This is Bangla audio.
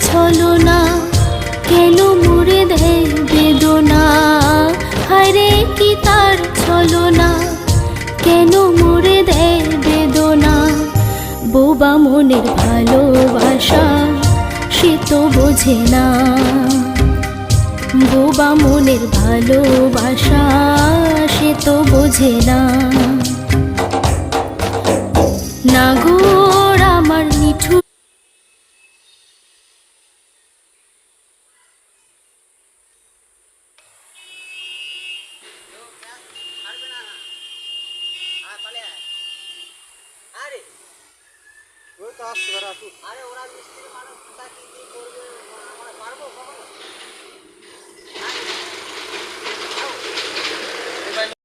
ছলনা, কেন মুড়ে দেয় বেদনা। হায়রে কি তার ছলনা, কেন মুড়ে দেয় বেদনা। বোবা মনের ভালোবাসা সে তো বোঝে না, বোবা মনের ভালোবাসা সে তো বোঝে না। নাগর আমার নিঠুর আরে ওরা মিস্ত্রি মানুষ, কি করবে